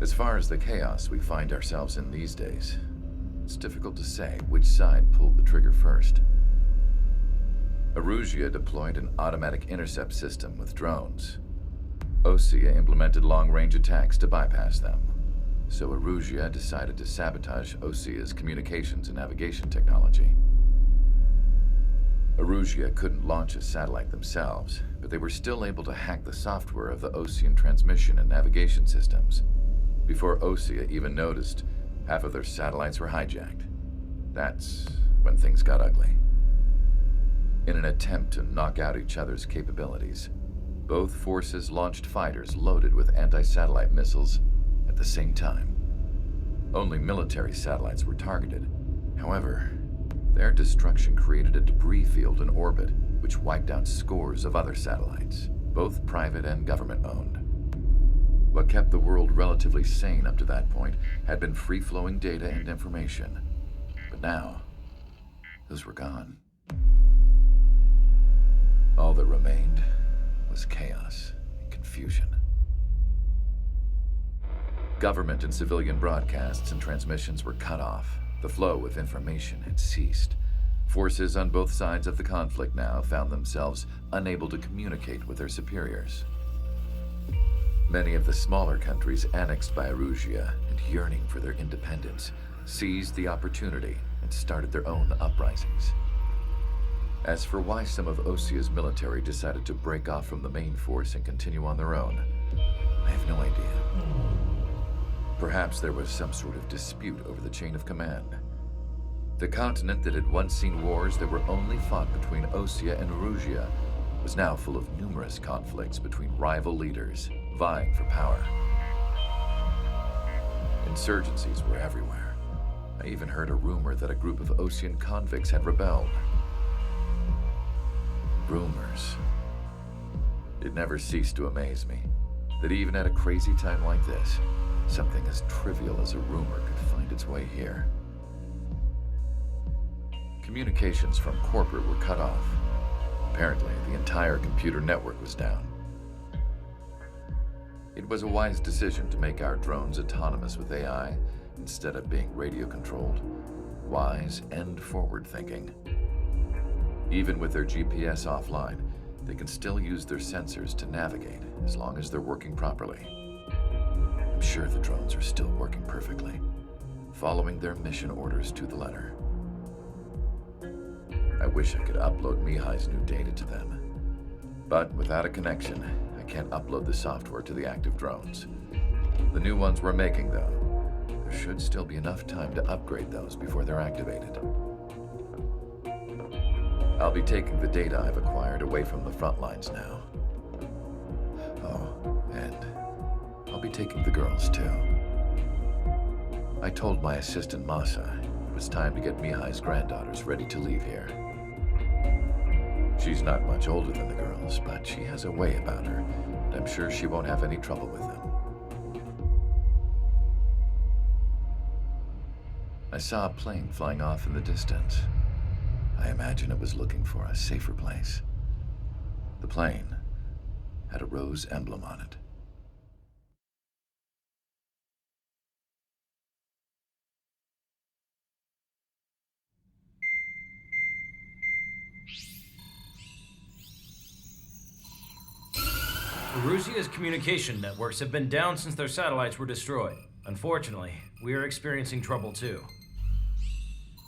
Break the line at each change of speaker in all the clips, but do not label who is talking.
As far as the chaos we find ourselves in these days, it's difficult to say which side pulled the trigger first. Erusia deployed an automatic intercept system with drones. Osea implemented long-range attacks to bypass them. So Erusia decided to sabotage Osea's communications and navigation technology. Erusia couldn't launch a satellite themselves, but they were still able to hack the software of the Osean transmission and navigation systems. Before Osea even noticed, half of their satellites were hijacked. That's when things got ugly. In an attempt to knock out each other's capabilities, both forces launched fighters loaded with anti-satellite missiles at the same time. Only military satellites were targeted. However, their destruction created a debris field in orbit, which wiped out scores of other satellites, both private and government-owned. What kept the world relatively sane up to that point had been free-flowing data and information. But now, those were gone. All that remained was chaos and confusion. Government and civilian broadcasts and transmissions were cut off. The flow of information had ceased. Forces on both sides of the conflict now found themselves unable to communicate with their superiors. Many of the smaller countries annexed by Erusia and yearning for their independence seized the opportunity and started their own uprisings. As for why some of Osea's military decided to break off from the main force and continue on their own, I have no idea. Perhaps there was some sort of dispute over the chain of command. The continent that had once seen wars that were only fought between Osea and Erusia was now full of numerous conflicts between rival leaders vying for power. Insurgencies were everywhere. I even heard a rumor that a group of Osean convicts had rebelled. Rumors. It never ceased to amaze me that even at a crazy time like this, something as trivial as a rumor could find its way here. Communications from corporate were cut off. Apparently, the entire computer network was down. It was a wise decision to make our drones autonomous with AI instead of being radio-controlled. Wise and forward-thinking. Even with their GPS offline, they can still use their sensors to navigate as long as they're working properly. I'm sure the drones are still working perfectly, following their mission orders to the letter. I wish I could upload Mihai's new data to them. But without a connection, I can't upload the software to the active drones. The new ones we're making, though, there should still be enough time to upgrade those before they're activated. I'll be taking the data I've acquired away from the front lines now. Oh, and I'll be taking the girls, too. I told my assistant Masa it was time to get Mihai's granddaughters ready to leave here. She's not much older than the girls, but she has a way about her, and I'm sure she won't have any trouble with them. I saw a plane flying off in the distance. I imagine it was looking for a safer place. The plane had a rose emblem on it.
Erusia's communication networks have been down since their satellites were destroyed. Unfortunately, we are experiencing trouble too.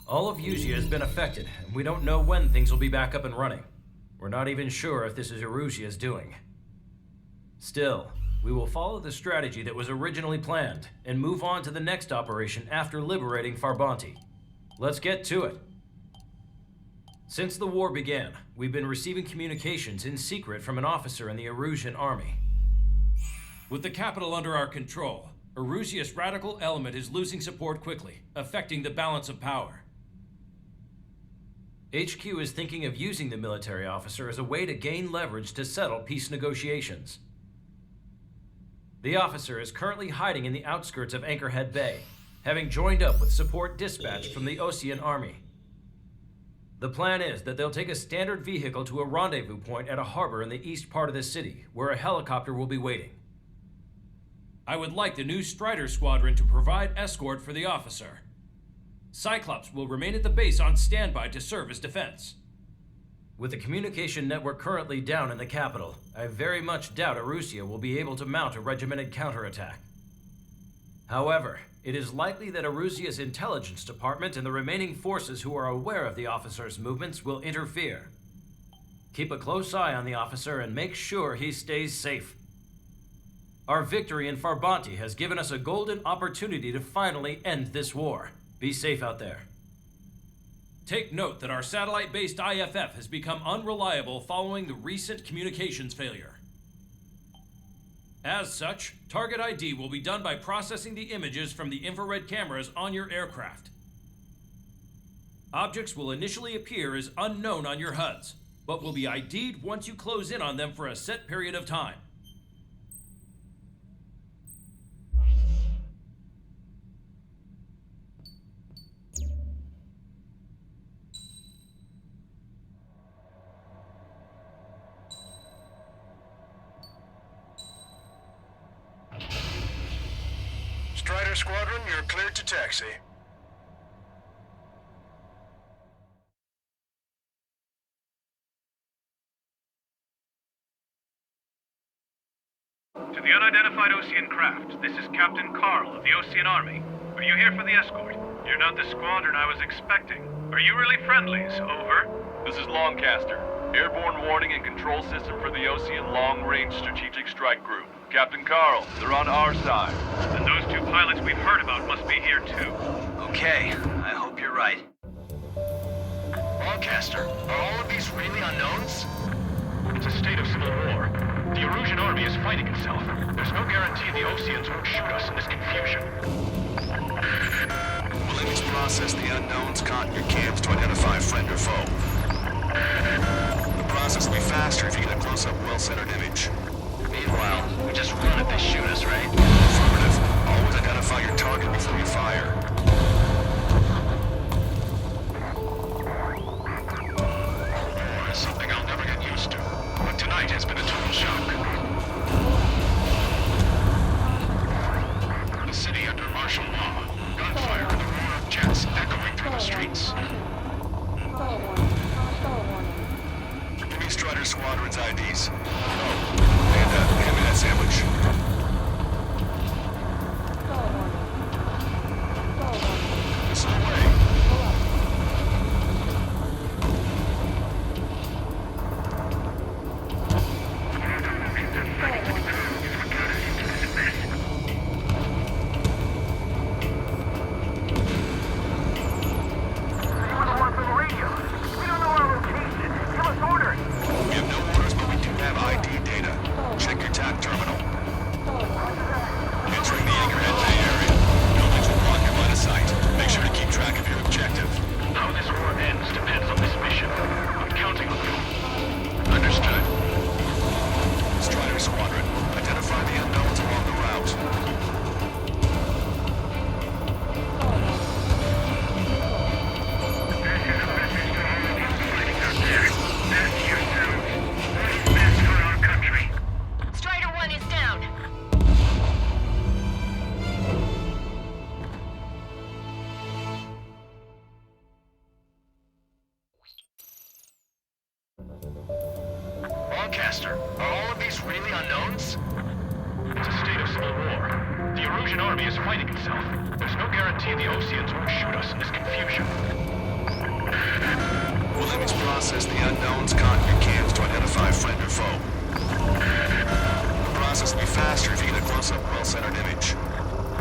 All of Erusia has been affected, and we don't know when things will be back up and running. We're not even sure if this is Erusia's doing. Still, we will follow the strategy that was originally planned and move on to the next operation after liberating Farbanti. Let's get to it. Since the war began, we've been receiving communications in secret from an officer in the Erusian army.
With the capital under our control, Erusia's radical element is losing support quickly, affecting the balance of power.
HQ is thinking of using the military officer as a way to gain leverage to settle peace negotiations. The officer is currently hiding in the outskirts of Anchorhead Bay, having joined up with support dispatched from the Osean army. The plan is that they'll take a standard vehicle to a rendezvous point at a harbor in the east part of the city, where a helicopter will be waiting.
I would like the new Strider Squadron to provide escort for the officer. Cyclops will remain at the base on standby to serve as defense.
With the communication network currently down in the capital, I very much doubt Erusia will be able to mount a regimented counterattack. However, it is likely that Erusia's intelligence department and the remaining forces who are aware of the officer's movements will interfere. Keep a close eye on the officer and make sure he stays safe. Our victory in Farbanti has given us a golden opportunity to finally end this war. Be safe out there.
Take note that our satellite-based IFF has become unreliable following the recent communications failure. As such, target ID will be done by processing the images from the infrared cameras on your aircraft. Objects will initially appear as unknown on your HUDs, but will be ID'd once you close in on them for a set period of time.
Strider Squadron, you're cleared to taxi.
To the unidentified Ocean craft, this is Captain Carl of the Ocean Army. Are you here for the escort? You're not the squadron I was expecting. Are you really friendlies? Over.
This is Longcaster. Airborne warning and control system for the Ocean Long-Range Strategic Strike Group. Captain Carl, they're on our side.
And those two pilots we've heard about must be here too.
Okay, I hope you're right.
Longcaster, are all of these really unknowns?
It's a state of civil war. The Erusian army is fighting itself. There's no guarantee the Oceans won't shoot us in this confusion.
Will enemies process the unknowns caught in your cams to identify friend or foe? The process will be faster if you get a close-up, well-centered image.
Meanwhile, we just run if they shoot us, right?
Affirmative. Always identify your target before you fire. Something I'll never get used to. But tonight has been a total shock. The city under martial law. Gunfire and the roar of jets echoing through the streets. Give me Strider Squadron's IDs. Oh, and hand me that sandwich. This is the way. We have no orders, but we do have ID data. Check your TAC terminal. Entering the Anchorhead Bay area. Buildings will block your line of sight. Make sure to keep track of your objective.
How this war ends depends on this mission. I'm counting on you.
Understood. Strider Squadron, identify the unknowns along the route.
Strider 1 is down.
Longcaster, are all of these really unknowns?
It's a state of civil war. The Erusian army is fighting itself. There's no guarantee the Oceans won't shoot us in this confusion.
Will enemies process the unknowns caught in your cams to identify friend or foe? The process will be faster if you get a close-up, well-centered image.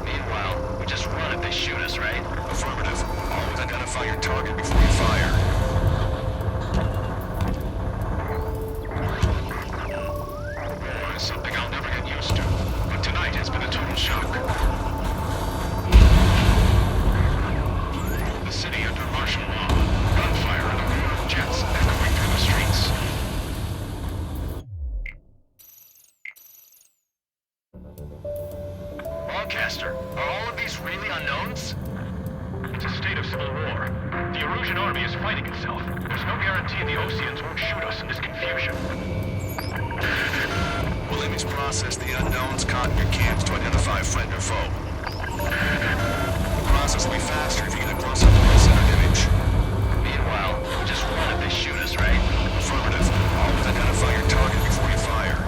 Meanwhile, we just run if they shoot us, right?
Affirmative. Always identify your target before you fire. Something I'll never get used to. But tonight has been a total shock. The city under martial law. Gunfire and the roar of jets echoing through the streets. Longcaster, are all of these really unknowns?
It's a state of civil war. The Erusian army is fighting itself. There's no guarantee the Oceans won't shoot us in this confusion.
Will enemies process the unknowns caught in your cams to identify friend or foe. The process will be faster if you get a close-up well-centered image.
Meanwhile, we just run if they shoot us, right?
Affirmative. Always identify your target before you fire.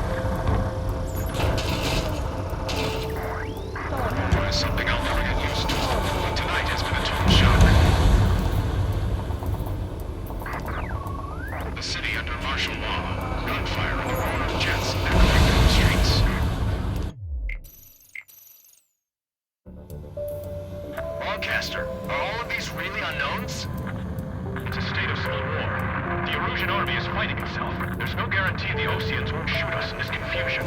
Try something I'll never get used to. But tonight has been a total shock. The city under martial law. Gunfire and the roar of jets echoing through the streets.
Broadcaster, are all of these really unknowns?
It's a state of civil war. The Erusian army is fighting itself. There's no guarantee the Oseans won't shoot us in this confusion.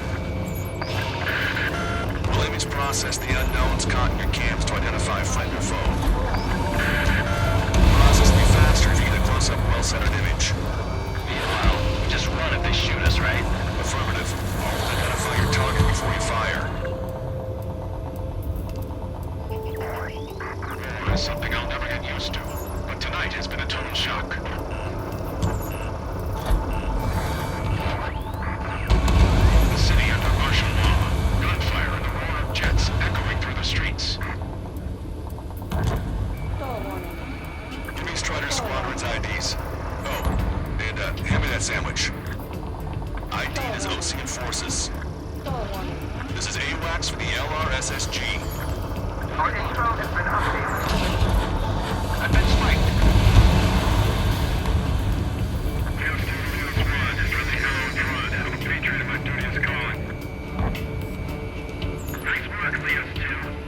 Will image process the unknowns caught in your cams to identify friend or foe. The process will be faster if you get a close-up well-centered image.
Meanwhile, we just run if they shoot us, right?
Affirmative. Always identify your target before you fire.
War is something I'll never get used to. But tonight has been a total shock. The city under martial law. Gunfire and the roar of jets echoing through the streets.
Enemy Strider Squadron's IDs. Oh, and hand me that sandwich. ID is Osean Forces. This is AWACS for the LRSSG.
Our intel has been updated. I've been spiked. Patriot, my duty is calling. Nice work, Leos 2.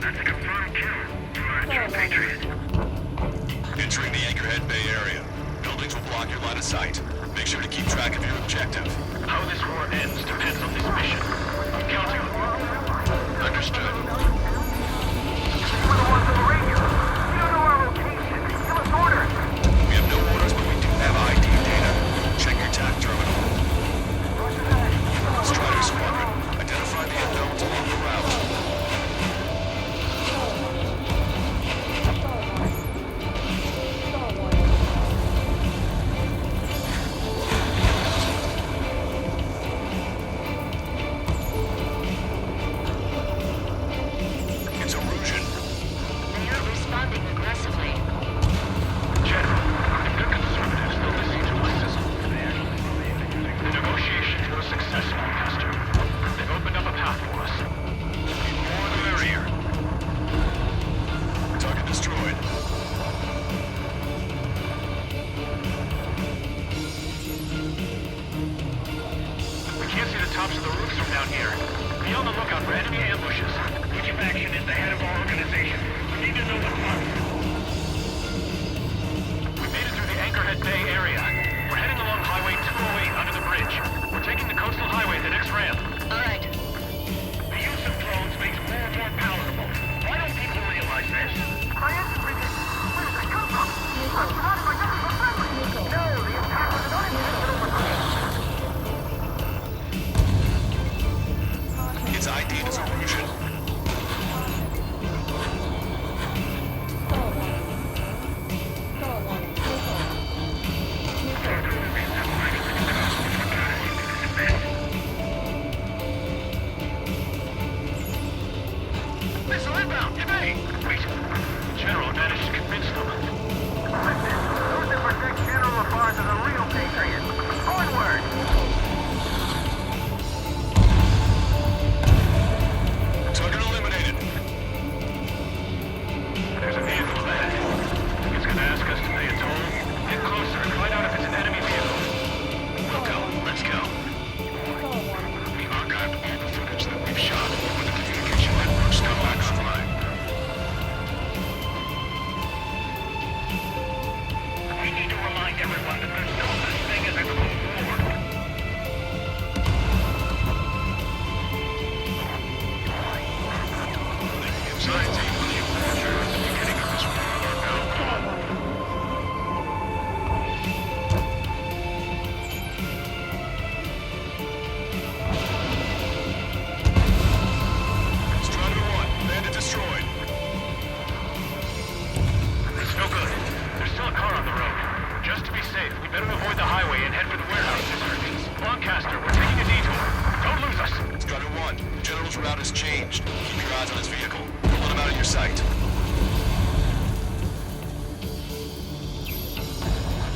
That's a confirmed kill. You are a true patriot.
Entering the Anchorhead Bay area. Buildings will block your line of sight. Make sure to keep track of your objective.
How this war ends depends on this mission. I'm counting on you. Understood. We're the ones on the radio. We don't know our location. Give us orders.
We have no orders, but we do have ID data. Check your TAC terminal. Strider Squadron, identify the unknowns along the route. It's Erusian.
They are responding aggressively.
General, if they're conservatives, they'll listen to my sizzle. The negotiations were successful, Master. They've opened up a path for us. The more the merrier.
Target destroyed.
We can't see the tops of the roofs from down here. Be on the lookout for enemy ambushes. Which faction is the head of our organization? We need to know what's up. We made it through the Anchorhead Bay area. We're heading along Highway 208 under the bridge. We're taking the coastal highway at the next ramp.
All right.
The use of drones makes war more palatable. Why don't people realize this? Where did they come from? I'm surrounded by nothing but friendly. No, the attack was an unintentional overcome.
Its ID is Erusian. has changed. Keep your eyes on his vehicle. Don't let him out of your sight.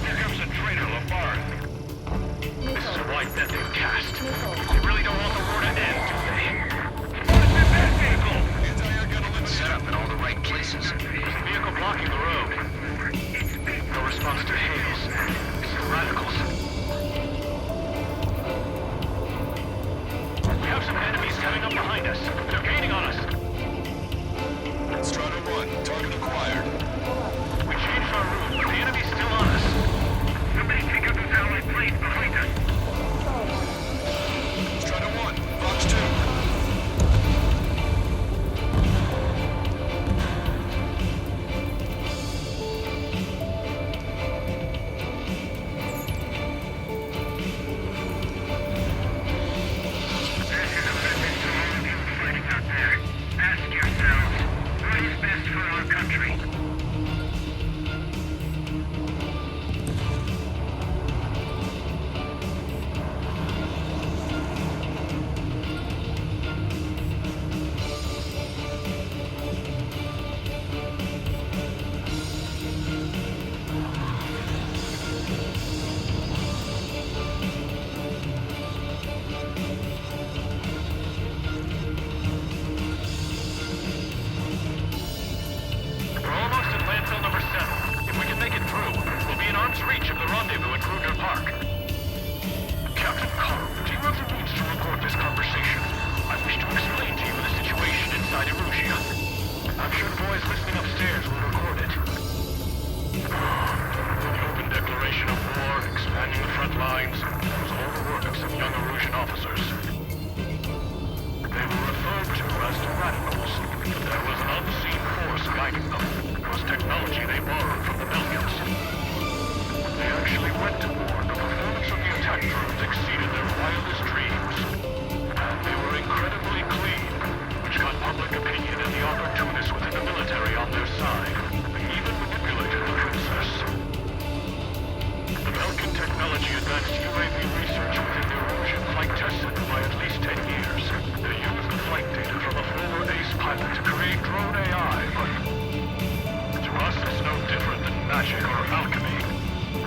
Here comes the traitor, Lamar. This is a wide net they've cast. They really don't want the war to end, do they? What is that vehicle?
Anti-air gun eliminated.
Set up in all the right places.
There's a vehicle blocking the road. No response to hails. It's the radicals. We have some enemies coming up behind us. They're gaining on us.
Strider 1, target acquired.
We changed our route, but the enemy's still on us. Somebody take out those allied planes behind us.
Strider 1, Fox 2.
This is a message to all of you fighting out there. Ask yourselves, what is best for our country? We're almost at landfill number 7. If we can make it through, we'll be in arm's reach of the rendezvous at Kruger Park. Captain Carl, do you have the means to record this conversation? I wish to explain to you the situation inside Erusia. I'm sure the boys listening upstairs will record it. The open declaration of war, expanding the front lines, was all the work of some young Erusian officers. They were referred to as the radicals. There was an unseen force guiding them. It was technology they borrowed from the Belgians. When they actually went to war, the performance of the attack drones exceeded their wildest dreams. And they were incredibly clean, which got public opinion and the opportunists within the military on their side. They even manipulated the princess. The Belgian technology advanced UAV research within the Erusian flight test center by at least 10 years. They used the flight data from a former ace pilot to create drone AI, but to us it's no different than magic or alchemy.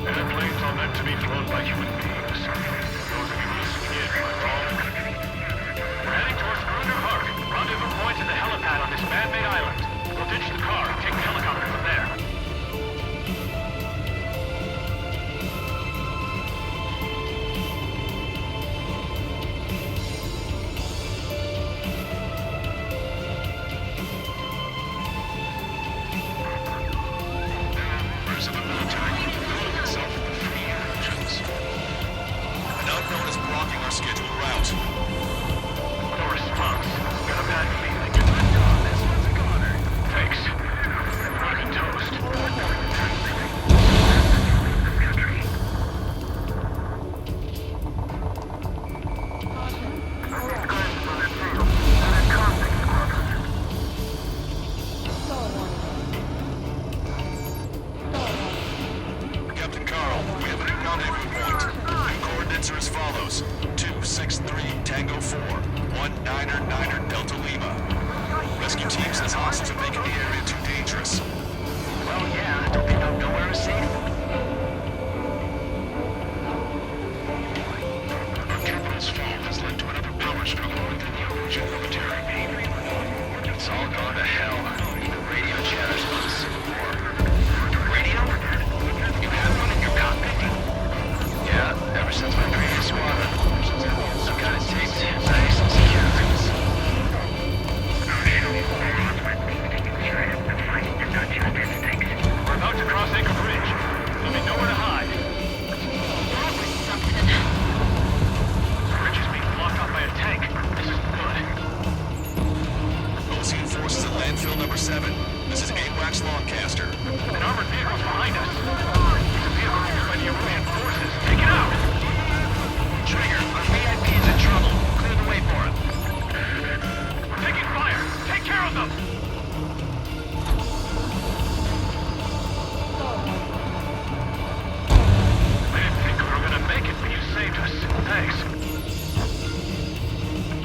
Airplanes are meant to be flown by human beings. Those of you listening in are wrong. We're heading towards Kruger Park. Rendezvous point is the helipad on this man-made island. We'll ditch the car and take the helicopter from there.
Members of the military group calling itself the Free Agents. An unknown is blocking our scheduled route.
No response. Got a bad feeling. This one's a goner. Thanks. Rocket toast.
Captain Carl, we have a new rendezvous point. New coordinates are as follows. 263 Tango 4, 1999 Delta Lima. Rescue team says hostiles are making the area too dangerous.
Well, yeah, don't they know nowhere is safe?
Our capital's fall has led to another power struggle within the Erusian military.
It's all gone to hell. The radio chatters about a civil war. Radio? You have one in your cockpit? Yeah, ever since my previous squadron. I've got it taped, nice and secure.
We're about to cross Anchor Bridge. There'll be nowhere to hide.
That was something.
The bridge is being blocked off by a tank. This is good.
Ocean forces at landfill number 7. This is AWACS Lancaster.
An armored vehicle's behind us. It's a vehicle used by the Erusian forces. Take it out!
Trigger, our VIP is in trouble. Clear the way for him.
We're taking fire! Take care of them! I didn't think we were gonna make it, but you saved us. Thanks.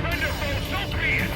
Wonderful, so be it!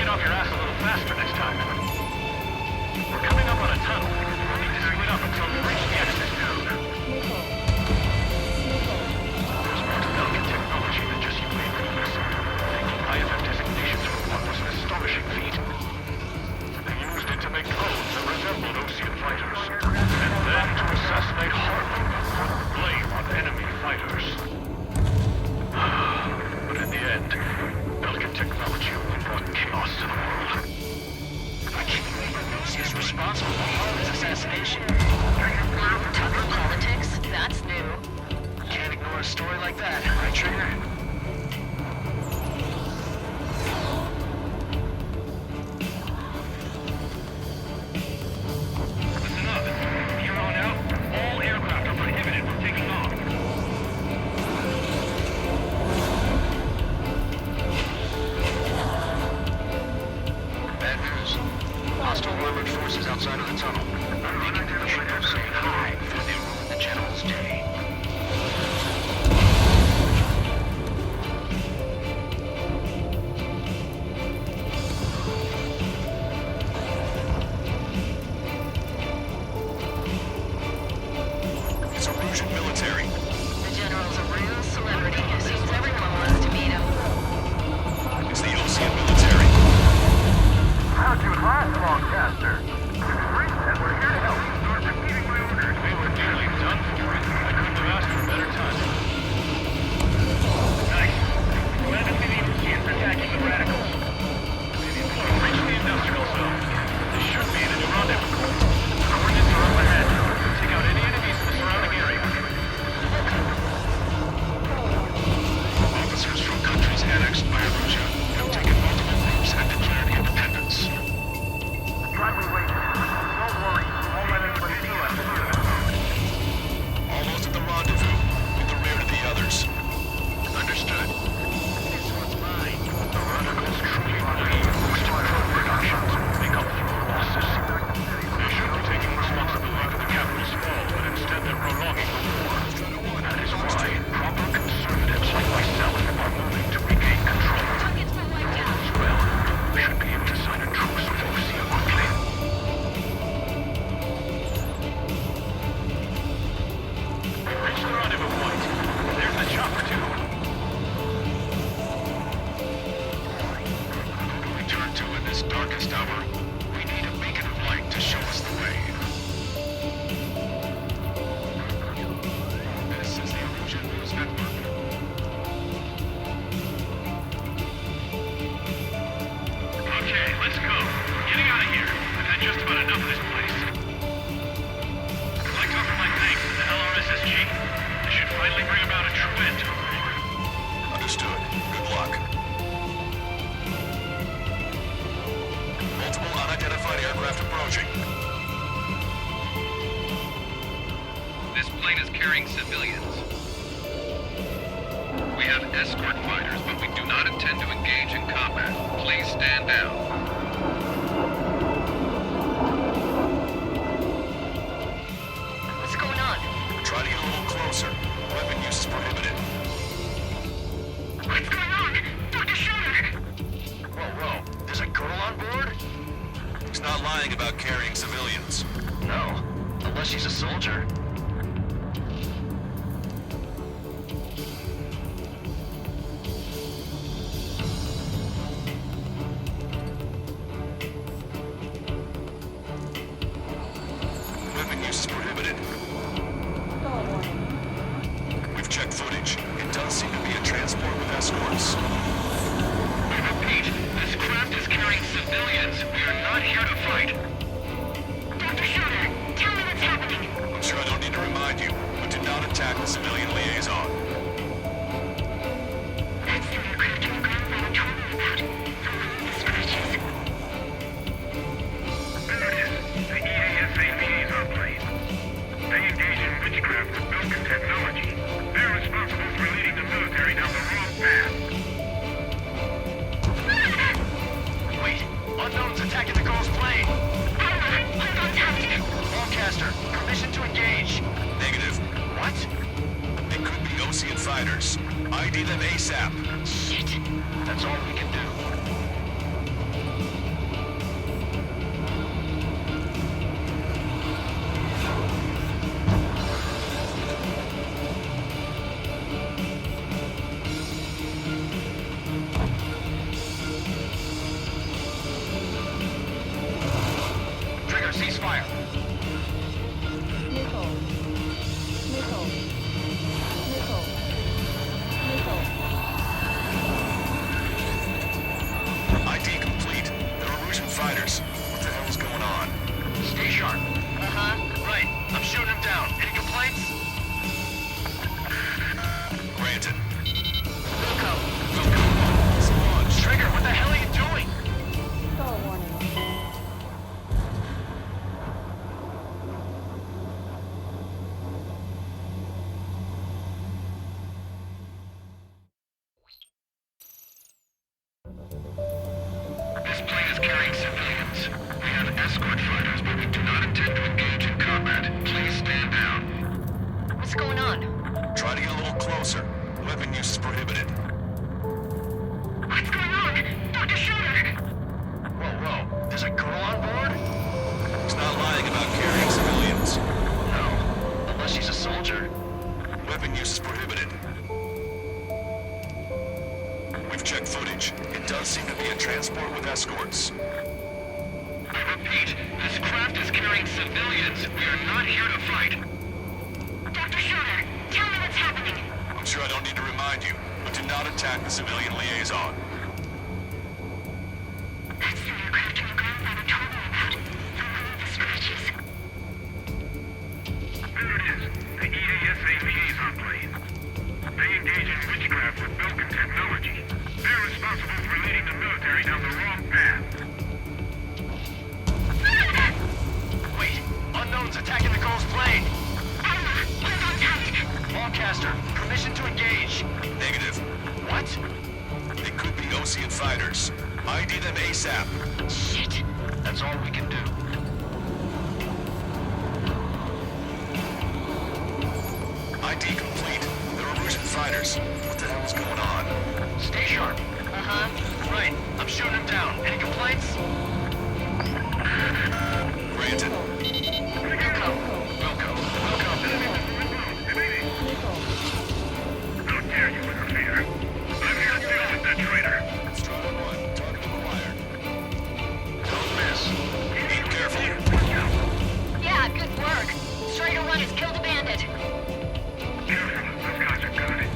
off your ass a little faster next time. We're coming up on a tunnel. We'll need to split up until we reach the exit. There's more to Belgian technology than just UAVs. Taking IFF designations for one was an astonishing feat. They used it to make drones that resembled Osean fighters, and then to assassinate Harlem, put blame on enemy fighters. But in the end, Belgian technology only brought chaos to the world. I can't believe Orosi is responsible for Harlem's assassination.
Tucker politics? That's new.
Can't ignore a story like that, right, Trigger? Listen up. From here on out, all aircraft are prohibited from taking off.
Bad news. Hostile armored forces outside of the tunnel. Making the ship saying hi before they ruin the general's day.
It's Erusian military.
The general's a real celebrity. Seems everyone wants to meet him.
It's the Osean military.
How'd you last long, Caster? And we're here to help you start repeating my orders. We were nearly done for it. I couldn't have asked for better timing. Nice. Glad to see the Oseans attacking the radicals. Reach the industrial zone. This should be the new rendezvous. Coordinates are up ahead. Take out any enemies in the surrounding area.
Officers from countries annexed by Erusia have taken multiple groups and declared independence.
Slightly waited. Don't worry. We won't let anybody do us.
Almost at the rendezvous, with the rear to the others.
Understood.
This one's mine. The radicals truly believe most drone productions will make up for losses. They should be taking responsibility for the capital's fall, but instead they're prolonging the war. That is why proper conservatives like myself are moving to regain control. As well, we should be able to sign a truce with Osean quickly. We've reached the rendezvous point. There's the chopper too.
Who do we turn to in this darkest hour? We need a beacon of light to show us the way. This is the Erusian News Network.
Okay, let's go. Getting out of here. I've had just about enough of this place. I'd like to offer my thanks to the LRSSG. This should finally bring about a true end to the war.
Understood. Good luck. Multiple unidentified aircraft approaching.
This plane is carrying civilians. We have escort fighters, but we do not intend to engage in combat. Please stand down.
What's going on?
Try to get a little closer. Weapon use is prohibited.
What's going on? Dr. Schroeder!
Whoa. There's a girl on board?
He's not lying about carrying civilians.
No. Unless she's a soldier.
Weapon use is prohibited. We've checked footage. It does seem to be a transport with escorts.
I repeat, this craft is carrying civilians. We are not here to fight. Dr. Schroeder, tell me what's happening.
I'm sure I don't need to remind you, but do not attack the civilian liaison.
That's the aircraft your grandfather told me about. The scratches. There it is. The EASA liaison plane. They engage in witchcraft with Belgian technology. They're responsible for leading the military down the wrong path.
Wait. Unknown's attacking the girl's plane.
Hold on tight.
Longcaster, permission to engage.
Negative.
What?
They could be Osean fighters. ID them ASAP.
Shit. That's all we can do.
This plane is carrying civilians. We have escort fighters, but we do not intend to engage in combat. Please stand down.
What's going on?
Try to get a little closer. Weapon use is prohibited.
What's going on? Dr. Schroeder!
Whoa. There's a girl on board?
He's not lying about carrying civilians.
No. Unless she's a soldier.
Weapon use is prohibited. We've checked footage. It does seem to be a transport with escorts.
I repeat, this craft is carrying civilians. We are not here to fight.
Dr. Schroeder, tell me what's happening.
I'm sure I don't need to remind you, but do not attack the civilian liaison.
That's the aircraft your grandfather told me about. The one with the scratches.
There it is. The EASA liaison plane. They engage in witchcraft with Belkin technology. They're responsible for leading the military down the wrong path.
Wait, unknown's attacking the girl's plane.
Alma, we're on tight.
Lancaster, permission to engage.
Negative.
What?
They could be Osean fighters. ID them ASAP.
Shit. That's all we can do.
ID complete. They're Erusian fighters. What the hell is going on?
Stay sharp.
Uh-huh.
Right, I'm shooting him down. Any complaints?
Granted.
Wilco.
Wilco.
How dare you interfere? I'm here to deal with that traitor.
Strata 1, target acquired.
Don't miss.
Aim carefully.
Yeah, good work. Strider 1 has killed a bandit.
Careful, those guys are good.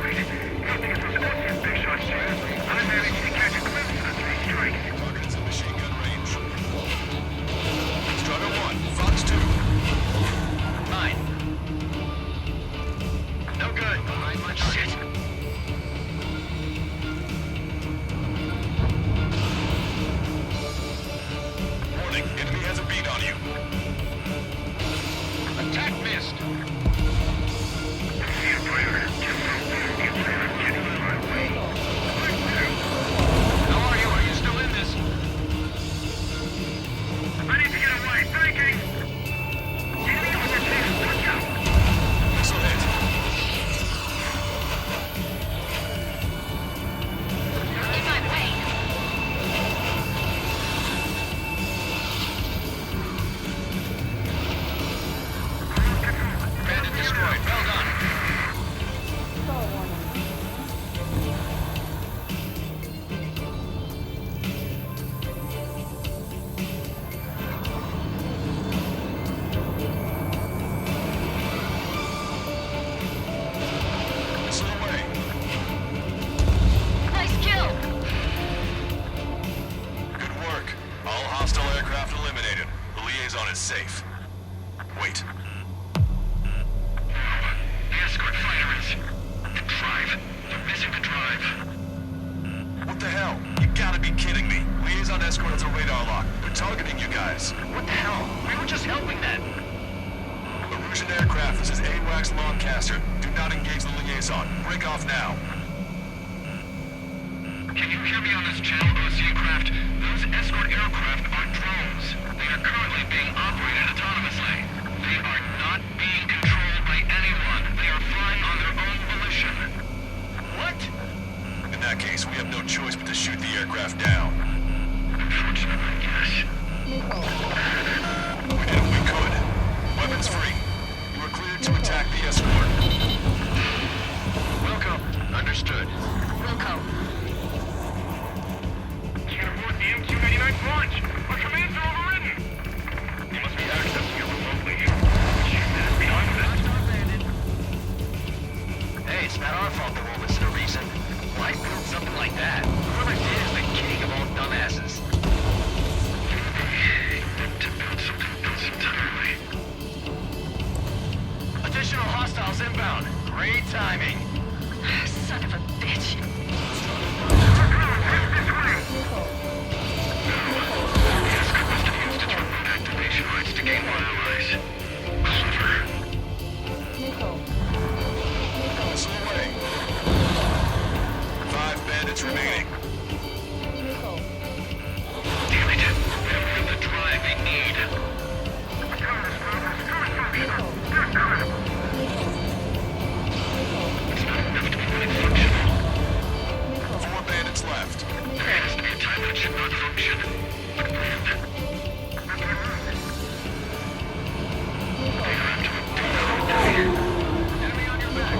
Wait, nothing is those Osean big shots here. I managed to catch a glimpse of the three strikes.
Target is in machine gun range. Strata 1, Fox 2.
9. No good. Behind my target.
Warning, enemy has a beat on you.
Attack missed.
See a fighter. Get some food. Get in my way.
How are you? Are you still in this?
I need to get away. Thinking. Enemy on your tail. Watch out.
Missile hit.
In my way.
Bandit destroyed. Well done.
Missile away.
Nice kill.
Good work. All hostile aircraft eliminated. The liaison is safe. Wait.
The escort fighter is... The drive. They're missing the drive.
What the hell? You gotta be kidding me. Liaison escort has a radar lock. They're targeting you guys.
What the hell? We were just helping them.
Erusian aircraft, this is AWACS Lancaster. Do not engage the liaison. Break off now.
Can you hear me on this channel, Osean craft? Those escort aircraft are drones. They are currently being operated autonomously. They are not being controlled by anyone. They are flying on their own volition.
What?
In that case, we have no choice but to shoot the aircraft down.
Unfortunately, yes.
We did what we could. Weapons free. You are cleared to attack the escort.
Welcome. Understood.
Wilco.
Can't afford the MQ-89 launch. Our commands are overridden. They must be accessing it remotely. Shoot that behind us.
Hey, it's not our fault the won't listen to reason. Why build something like that? Whoever did is the king of all dumbasses.
To build something else entirely.
Additional hostiles inbound. Great timing.
Son of a bitch.
The escort must have used its remote activation rights to gain more allies. Clever.
Missile away. 5 bandits remaining.
should not function. Approved.
Enemy on your back.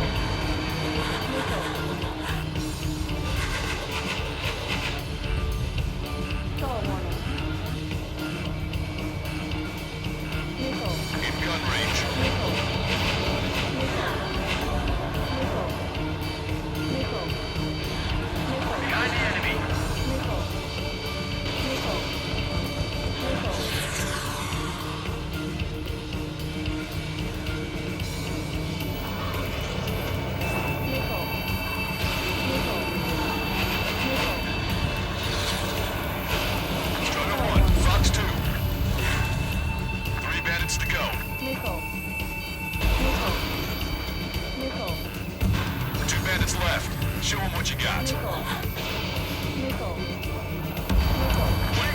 In gun range.
Behind the enemy.
Strider 1, Fox 2. 3 bandits to go. 2 bandits left. Show them what you got. 3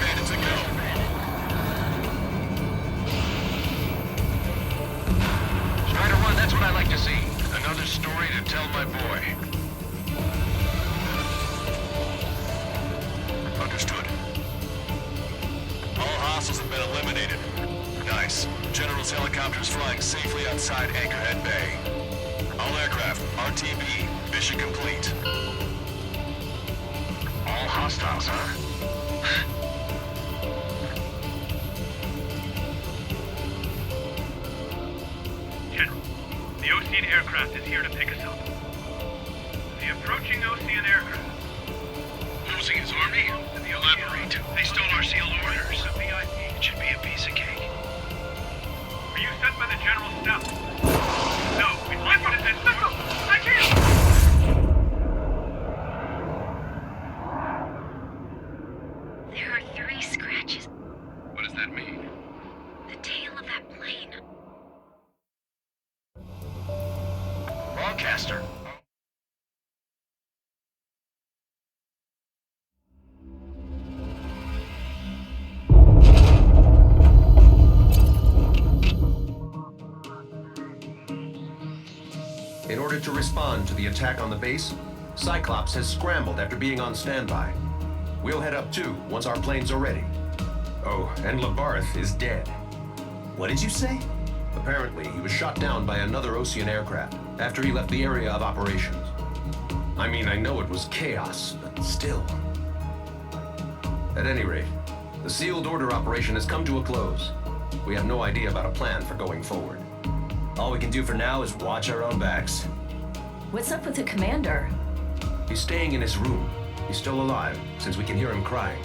bandits to go.
Strider 1, that's what I like to see. Another story to tell my boy.
Understood. All hostiles have been eliminated. Nice. General's helicopters flying safely outside Anchorhead Bay. All aircraft, RTB, mission complete.
All hostiles, huh?
General, the Ocean aircraft is here to pick us up. The approaching Ocean aircraft.
Losing his army? Elaborate. They stole our sealed orders.
The VIP.
It should be a piece of cake.
Were you sent by the General's staff? No, we'd like you to send... Missile! I can't!
There are 3 scratches.
What does that mean?
The tail of that plane.
Broadcaster.
In order to respond to the attack on the base, Cyclops has scrambled after being on standby. We'll head up too once our planes are ready. Oh, and Labarth is dead.
What did you say?
Apparently, he was shot down by another Ocean aircraft after he left the area of operations. I mean, I know it was chaos, but still. At any rate, the sealed order operation has come to a close. We have no idea about a plan for going forward.
All we can do for now is watch our own backs.
What's up with the commander?
He's staying in his room. He's still alive, since we can hear him crying.